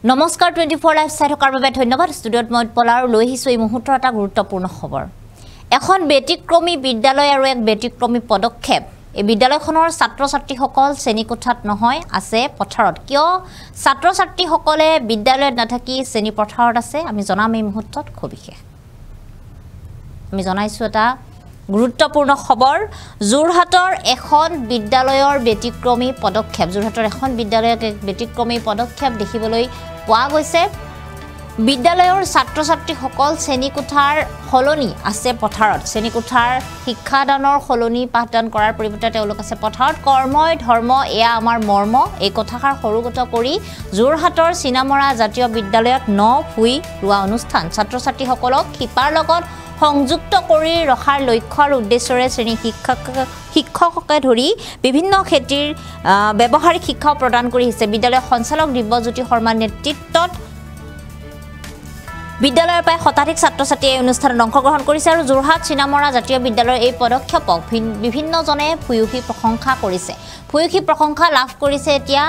নমস্কাৰ 24 লাইভ চাই থকাৰ বাবে ধন্যবাদ ষ্টুডিঅ'ত মই পলাৰ লৈ আহিছোঁ এই মুহূৰ্তৰ এটা গুৰুত্বপূৰ্ণ খবৰ এখন ব্যতিক্ৰমী বিদ্যালয় আৰু এক ব্যতিক্ৰমী পদক্ষেপ এই বিদ্যালয়খনৰ ছাত্ৰ-ছাত্ৰীসকল শ্ৰেণীকোঠাত নহয় আছে পথাৰত কিয় ছাত্ৰ-ছাত্ৰীসকলে বিদ্যালয়ত নাথাকি শ্ৰেণী পথাৰত আছে আমি জনাম এই মুহূৰ্তত খুব বিশেষ আমি জনাইছো এটা গুৰুত্বপূৰ্ণ খবৰ যোৰহাটৰ এখন বিদ্যালয়ৰ ব্যতিক্ৰমী পদক্ষেপ যোৰহাটৰ এখন বিদ্যালয়ৰ ব্যতিক্ৰমী পদক্ষেপ দেখিবলৈ পোৱা গৈছে বিদ্যালয়ৰ ছাত্ৰ-ছাত্ৰীসকল শ্ৰেণীকোঠাৰ হলনি আছে পথাৰত শ্ৰেণীকোঠাৰ শিক্ষাদানৰ হলনি পাঠদান কৰাৰ পৰিৱৰ্তে তেওঁলোক আছে পথাৰত কৰ্মই ধৰ্ম এয়া আমাৰ মৰ্ম এই কথাষাৰ সৰুগত কৰি যোৰহাটৰ চিনামৰা জাতীয় বিদ্যালয়ত ভুই ৰোৱা অনুষ্ঠান ছাত্ৰ-ছাত্ৰীসকলক শিপাৰ লগত সংযুক্ত কৰি ৰখাৰ লক্ষ্য আৰু উদ্দেশ্যৰে শ্ৰেণী শিক্ষককে ধৰি বিভিন্ন ক্ষেত্ৰৰ ব্যৱহাৰিক শিক্ষা প্ৰদান কৰি আহিছে বিদ্যালয়ৰ সঞ্চালক দিব্যজ্যোতি শৰ্মাৰ নেতৃত্বত বিদ্যালয়ৰ প্ৰায় শতাধিক ছাত্ৰ-ছাত্ৰীয়ে এই অনুষ্ঠানত অংশগ্ৰহণ কৰিছে আৰু যোৰহাট চিনামৰা জাতীয় বিদ্যালয়ৰ এই পদক্ষেপক বিভিন্নজনে ভূয়সী প্ৰশংসা কৰিছে ভূয়সী প্ৰশংসা লাভ কৰিছে এতিয়া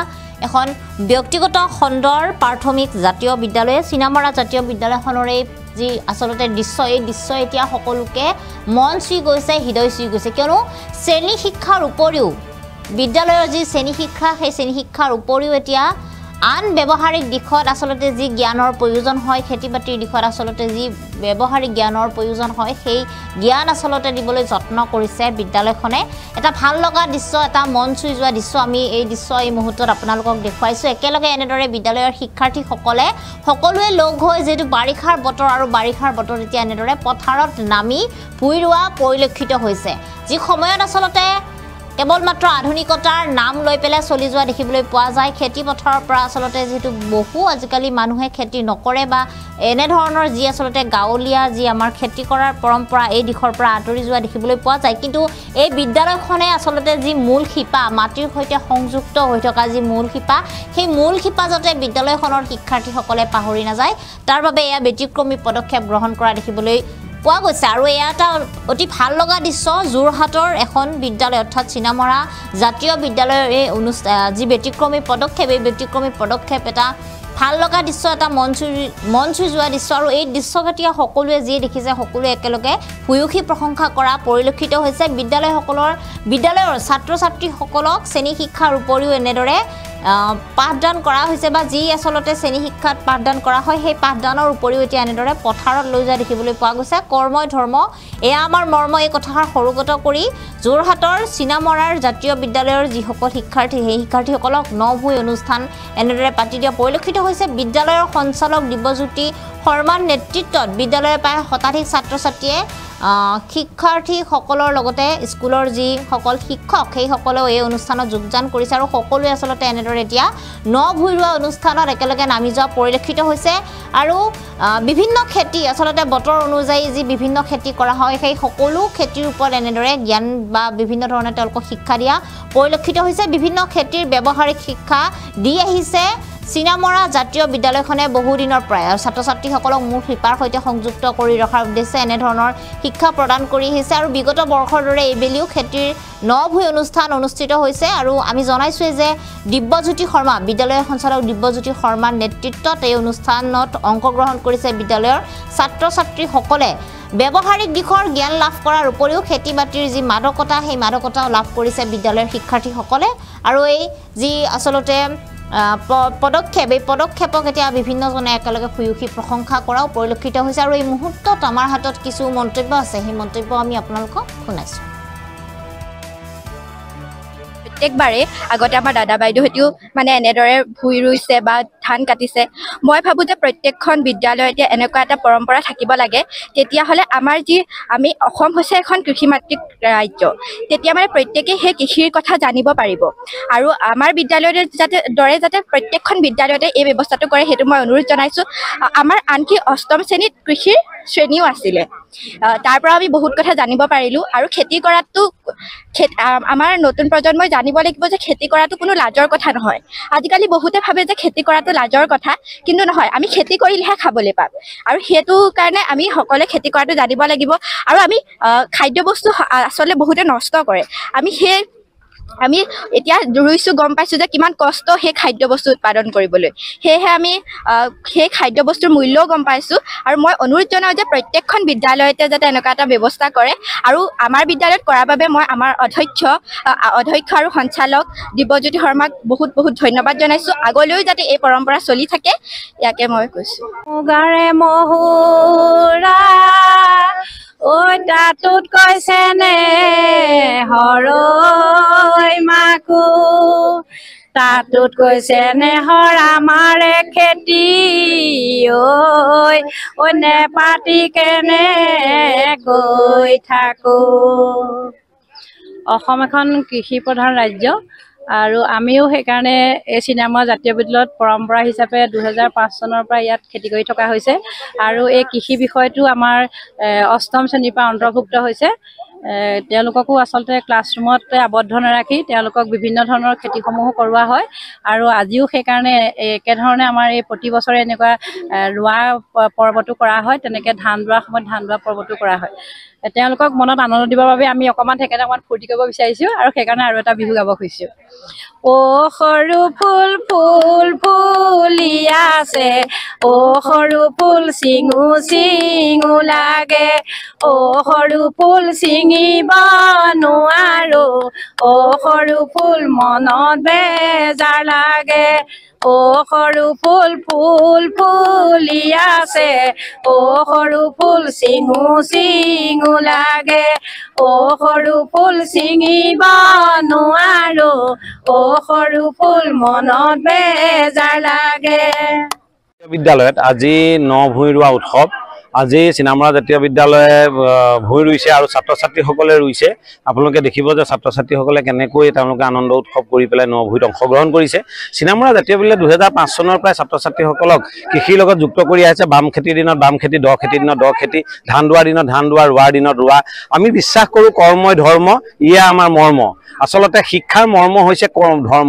এখন ব্যক্তিগত খণ্ডৰ প্ৰাথমিক জাতীয় বিদ্যালয়ে চিনামৰা জাতীয় বিদ্যালয়খনৰ এই যি আসলতে দৃশ্য এই দৃশ্য এতিয়া সকলোকে মন চুই গৈছে হৃদয় চুই গৈছে কিয়নো শ্ৰেণী শিক্ষাৰ উপৰিও বিদ্যালয়ৰ যি শ্ৰেণী শিক্ষা সেই শ্ৰেণী শিক্ষাৰ উপৰিও এতিয়া আন ব্যৱহাৰিক দিশত আসলতে যি জ্ঞানৰ প্ৰয়োজন হয় খেতি-বাতিৰ দিশত আসলতে যি ব্যৱহাৰিক জ্ঞানৰ প্ৰয়োজন হয় সেই জ্ঞান আসলতে দিবলৈ যত্ন কৰিছে বিদ্যালয়খনে এটা ভাল লগা দৃশ্য এটা মন চুই যোৱা দৃশ্য আমি এই দৃশ্য এই মুহূৰ্তত আপোনালোকক দেখুৱাইছোঁ একেলগে এনেদৰে বিদ্যালয়ৰ শিক্ষাৰ্থীসকলে সকলোৱে লগ হৈ যেটো বাৰিষাৰ বতৰ আৰু বাৰিষাৰ বতৰ এতিয়া এনেদৰে পথাৰত নামি ভুই ৰোৱা পৰিলক্ষিত হৈছে যি সময়ত আসলতে কেৱল মাত্ৰ আধুনিকতাৰ নাম লৈ পেলাই চলি যোৱা দেখিবলৈ পোৱা যায় খেতি পথাৰৰ পৰা আসলতে যেটো বহু আজিকালি মানুহে খেতি নকৰে বা এনে ধৰণৰ যি আসলতে গাঁৱলীয়া যি আমাৰ খেতি কৰাৰ পৰম্পৰা এই দিশৰ পৰা আঁতৰি যোৱা দেখিবলৈ পোৱা যায় কিন্তু এই বিদ্যালয়খনে আসলতে যি মূল শিপা মাটিৰ সৈতে সংযুক্ত হৈ থকা যি মূল শিপা সেই মূল শিপা যাতে বিদ্যালয়খনৰ শিক্ষাৰ্থীসকলে পাহৰি নাযায় তাৰ বাবে এয়া ব্যতিক্ৰমী পদক্ষেপ গ্ৰহণ কৰা দেখিবলৈ পোৱা গৈছে আৰু এয়া এটা অতি ভাল লগা দৃশ্য যোৰহাটৰ এখন বিদ্যালয় অৰ্থাৎ চিনামৰা জাতীয় বিদ্যালয়ৰ এই যি ব্যতিক্ৰমী পদক্ষেপ এই ব্যতিক্ৰমী পদক্ষেপ এটা ভাল লগা দৃশ্য এটা মন চুই যোৱা দৃশ্য আৰু এই দৃশ্যকেতিয়া সকলোৱে যি দেখিছে সকলোৱে একেলগে ভূয়সী প্ৰশংসা কৰা পৰিলক্ষিত হৈছে বিদ্যালয়ৰ ছাত্ৰ-ছাত্ৰীসকলক শ্ৰেণী শিক্ষাৰ উপৰিও এনেদৰে পাঠদান কৰা হৈছে বা যি আসলতে শ্ৰেণী শিক্ষাত পাঠদান কৰা হয় সেই পাঠদানৰ উপৰিও এতিয়া এনেদৰে পথাৰত লৈ যোৱা দেখিবলৈ পোৱা গৈছে কৰ্মই ধৰ্ম এয়া আমাৰ মৰ্ম এই কথাষাৰ সৰুগত কৰি যোৰহাটৰ চিনামৰাৰ জাতীয় বিদ্যালয়ৰ যিসকল শিক্ষাৰ্থী সেই শিক্ষাৰ্থীসকলক ভুই অনুষ্ঠান এনেদৰে পাতি দিয়া পৰিলক্ষিত হৈছে বিদ্যালয়ৰ সঞ্চালক দিব্যজ্যোতি শৰ্মাৰ নেতৃত্বত বিদ্যালয়ৰ প্ৰায় শতাধিক ছাত্ৰ-ছাত্ৰীয়ে শিক্ষাৰ্থীসকলৰ লগতে স্কুলৰ যি সকল শিক্ষক সেই সকলেও এই অনুষ্ঠানত যোগদান কৰিছে আৰু সকলোৱে আসলতে এনেদৰে এতিয়া ভুই ৰোৱা অনুষ্ঠানত একেলগে নামি যোৱা পৰিলক্ষিত হৈছে আৰু বিভিন্ন খেতি আসলতে বতৰ অনুযায়ী যি বিভিন্ন খেতি কৰা হয় সেই সকলো খেতিৰ ওপৰত এনেদৰে জ্ঞান বা বিভিন্ন ধৰণে তেওঁলোকক শিক্ষা দিয়া পৰিলক্ষিত হৈছে বিভিন্ন খেতিৰ ব্যৱহাৰিক শিক্ষা দি আহিছে চিনামৰা জাতীয় বিদ্যালয়খনে বহু দিনৰ প্ৰায় ছাত্ৰ-ছাত্ৰীসকলক মূল শিপাৰ সৈতে সংযুক্ত কৰি ৰখাৰ উদ্দেশ্যে এনে ধৰণৰ শিক্ষা প্ৰদান কৰি আহিছে আৰু বিগত বৰ্ষৰ দৰে এইবেলিও খেতিৰ ভুই অনুষ্ঠান অনুষ্ঠিত হৈছে আৰু আমি জনাইছোৱে যে দিব্যজ্যোতি শৰ্মা বিদ্যালয়ৰ সঞ্চালক দিব্যজ্যোতি শৰ্মাৰ নেতৃত্বত এই অনুষ্ঠানত অংশগ্ৰহণ কৰিছে বিদ্যালয়ৰ ছাত্ৰ-ছাত্ৰীসকলে ব্যৱহাৰিক দিশৰ জ্ঞান লাভ কৰাৰ উপৰিও খেতি-বাতিৰ যি মাদকতা সেই মাদকতাও লাভ কৰিছে বিদ্যালয়ৰ শিক্ষাৰ্থীসকলে আৰু এই যি আসলতে পদক্ষেপ এই পদক্ষেপক এতিয়া বিভিন্নজনে একেলগে ভূয়সী প্ৰশংসা কৰাও পৰিলক্ষিত হৈছে আৰু এই মুহূৰ্তত আমাৰ হাতত কিছু মন্তব্য আছে সেই মন্তব্য আমি আপোনালোকক শুনাইছোঁ প্ৰত্যেকবাৰে আগতে আমাৰ দাদা বাইদেউহঁতেও মানে এনেদৰে ভুই ৰুইছে বা ধান কাটিছে মই ভাবোঁ যে প্ৰত্যেকখন বিদ্যালয়তে এনেকুৱা এটা পৰম্পৰা থাকিব লাগে তেতিয়াহ'লে আমাৰ আমি অসম হৈছে এখন কৃষিমাতৃক ৰাজ্য তেতিয়া মানে প্ৰত্যেকে সেই কৃষিৰ কথা জানিব পাৰিব আৰু আমাৰ বিদ্যালয়তে যাতে প্ৰত্যেকখন বিদ্যালয়তে এই ব্যৱস্থাটো কৰে সেইটো মই অনুৰোধ জনাইছোঁ আমাৰ আনকি অষ্টম শ্ৰেণীত কৃষিৰ শ্ৰেণীও আছিলে তাৰ পৰা আমি বহুত কথা জানিব পাৰিলোঁ আৰু খেতি কৰাটো আমাৰ নতুন প্ৰজন্মই জানিব লাগিব যে খেতি কৰাটো কোনো লাজৰ কথা নহয় আজিকালি বহুতে ভাবে যে খেতি কৰাটো লাজৰ কথা কিন্তু নহয় আমি খেতি কৰিলেহে খাবলৈ পাম আৰু সেইটো কাৰণে আমি সকলোৱে খেতি কৰাটো জানিব লাগিব আৰু আমি খাদ্য বস্তু আসলে বহুতে নষ্ট কৰে আমি সেই আমি এতিয়া ৰুইছোঁ গম পাইছোঁ যে কিমান কষ্ট সেই খাদ্য বস্তু উৎপাদন কৰিবলৈ সেয়েহে আমি সেই খাদ্য বস্তুৰ মূল্যও গম পাইছোঁ আৰু মই অনুৰোধ জনাওঁ যে প্ৰত্যেকখন বিদ্যালয়তে যাতে এনেকুৱা এটা ব্যৱস্থা কৰে আৰু আমাৰ বিদ্যালয়ত কৰাৰ বাবে মই আমাৰ অধ্যক্ষ আৰু সঞ্চালক দিব্যজ্যোতি শৰ্মাক বহুত বহুত ধন্যবাদ জনাইছোঁ আগলৈও যাতে এই পৰম্পৰা চলি থাকে ইয়াকে মই কৈছোঁ মুগাৰে মহুৰা ঐ তাতোত কৈছে নে হৰৈ মাকো তাতোত কৈছে নে হৰ আমাৰে খেতি ঐ নেপাতি কেনে গৈ থাকো অসম এখন কৃষি প্ৰধান ৰাজ্য আৰু আমিও সেইকাৰণে এই চিনামৰা জাতীয় বিদ্যালয়ত পৰম্পৰা হিচাপে 2005 চনৰ পৰা ইয়াত খেতি কৰি থকা হৈছে আৰু এই কৃষি বিষয়টো আমাৰ 8ম শ্ৰেণীৰ পৰা অন্তৰ্ভুক্ত হৈছে তেওঁলোককো আচলতে ক্লাছৰুমত আবদ্ধ নাৰাখি তেওঁলোকক বিভিন্ন ধৰণৰ খেতিসমূহো কৰোৱা হয় আৰু আজিও সেইকাৰণে একেধৰণে আমাৰ এই প্ৰতি বছৰে এনেকুৱা ৰোৱা পৰ্বটো কৰা হয় তেনেকৈ ধান ৰোৱাৰ সময়ত ধান ৰোৱা পৰ্বটো কৰা হয় তেওঁলোকক মনত আনন্দ দিবৰ বাবে আমি অকণমান সেইকাৰণে অকণমান ফূৰ্তি কৰিব বিচাৰিছোঁ আৰু সেইকাৰণে আৰু এটা বিহু গাব খুজিছোঁ সৰু ফুল ফুল ফুলি আছে সৰু ফুল চিঙু লাগে সৰু ফুল ছিঙিব নোৱাৰো সৰু ফুল মনত বেজাৰ লাগে সৰু ফুল ফুল ফুলি আছে সৰু ফুল চিঙু লাগে সৰু ফুল ছিঙিব নোৱাৰো সৰু ফুল মনত বেজাৰ লাগে বিদ্যালয়ত আজি ভূঁই ৰোৱা উৎসৱ আজি চিনামৰা জাতীয় বিদ্যালয়ে ভূঁই ৰুইছে আৰু ছাত্ৰ ছাত্ৰীসকলে ৰুইছে আপোনালোকে দেখিব যে ছাত্ৰ ছাত্ৰীসকলে কেনেকৈ তেওঁলোকে আনন্দ উৎসৱ কৰি পেলাই ভূঁইত অংশগ্ৰহণ কৰিছে চিনামৰা জাতীয় বিদ্যালয়ে 2005 চনৰ পৰাই ছাত্ৰ ছাত্ৰীসকলক কৃষিৰ লগত যুক্ত কৰি আহিছে বাম খেতিৰ দিনত বাম খেতি দ খেতিৰ দিনত দ খেতি ধান ৰোৱাৰ দিনত ধান ৰোৱা ৰোৱাৰ দিনত ৰোৱা আমি বিশ্বাস কৰোঁ কৰ্মই ধৰ্ম ইয়া আমাৰ মৰ্ম আচলতে শিক্ষাৰ মৰ্ম হৈছে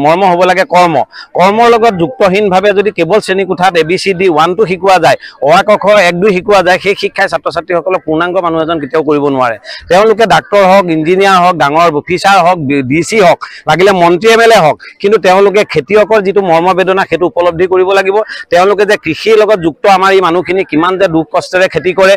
মৰ্ম হ'ব লাগে কৰ্মৰ লগত যুক্তহীনভাৱে যদি কেৱল শ্ৰেণীকোঠাত ABCD 1 2 শিকোৱা যায় অ আ ক খ 1 2 শিকোৱা যায় সেই শিক্ষাই ছাত্ৰ ছাত্ৰীসকলক পূৰ্ণাংগ মানুহ এজন কেতিয়াও কৰিব নোৱাৰে তেওঁলোকে ডাক্তৰ হওক ইঞ্জিনিয়াৰ হওক ডাঙৰ অফিচাৰ হওক DC হওক লাগিলে মন্ত্ৰী MLA হওক কিন্তু তেওঁলোকে খেতিয়কৰ যিটো মৰ্মবেদনা সেইটো উপলব্ধি কৰিব লাগিব তেওঁলোকে যে কৃষিৰ লগত যুক্ত আমাৰ এই মানুহখিনি কিমান যে দুখ কষ্টেৰে খেতি কৰে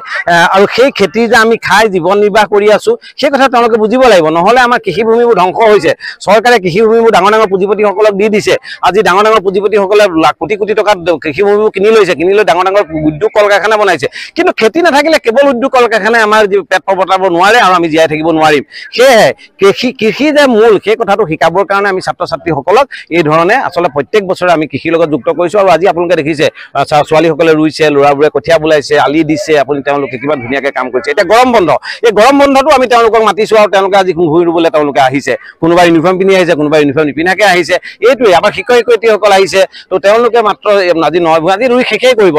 আৰু সেই খেতি যে আমি খাই জীৱন নিৰ্বাহ কৰি আছো সেই কথা তেওঁলোকে বুজিব লাগিব নহ'লে আমাৰ কৃষিভূমিবোৰ ধ্বংস হৈছে চৰকাৰে কৃষিভূমিবোৰ ডাঙৰ পুঁজিপতিসকলক দি দিছে আজি ডাঙৰ পুঁজিপতিসকলে কোটি কোটি টকা কৃষিভূমিবোৰ কিনি লৈছে কিনি লৈ ডাঙৰ উদ্যোগ কল কাৰখানা বনাইছে কিন্তু খেতি নাথাকিলে কেৱল উদ্যোগ কল কাৰখানাই আমাৰ পেট পটাব নোৱাৰে আৰু আমি জীয়াই থাকিব নোৱাৰিম সেয়েহে কৃষি যে মূল সেই কথাটো শিকাবৰ কাৰণে আমি ছাত্ৰ ছাত্ৰীসকলক এই ধৰণে আচলতে প্ৰত্যেক বছৰে আমি কৃষিৰ লগত যুক্ত কৰিছোঁ আৰু আজি আপোনালোকে দেখিছে ছোৱালীসকলে ৰুইছে ল'ৰাবোৰে কঠীয়া বুলাইছে আলি দিছে তেওঁলোকে কিমান ধুনীয়াকৈ কাম কৰিছে এতিয়া গৰম বন্ধ এই গৰম বন্ধটো আমি তেওঁলোকক মাতিছোঁ আৰু তেওঁলোকে আজি ভূঁই ৰুবলৈ তেওঁলোকে আহিছে কোনোবা ইউনিফৰ্ম পিন্ধি আহিছে কোনোবা ইউনিফৰ্ম নিপিন্ধাকৈ আহিছে এইটোৱে আমাৰ শিক্ষক শিক্ষয়িত্ৰীসকল আহিছে তো তেওঁলোকে মাত্ৰ আজি আজি ৰুই শেষেই কৰিব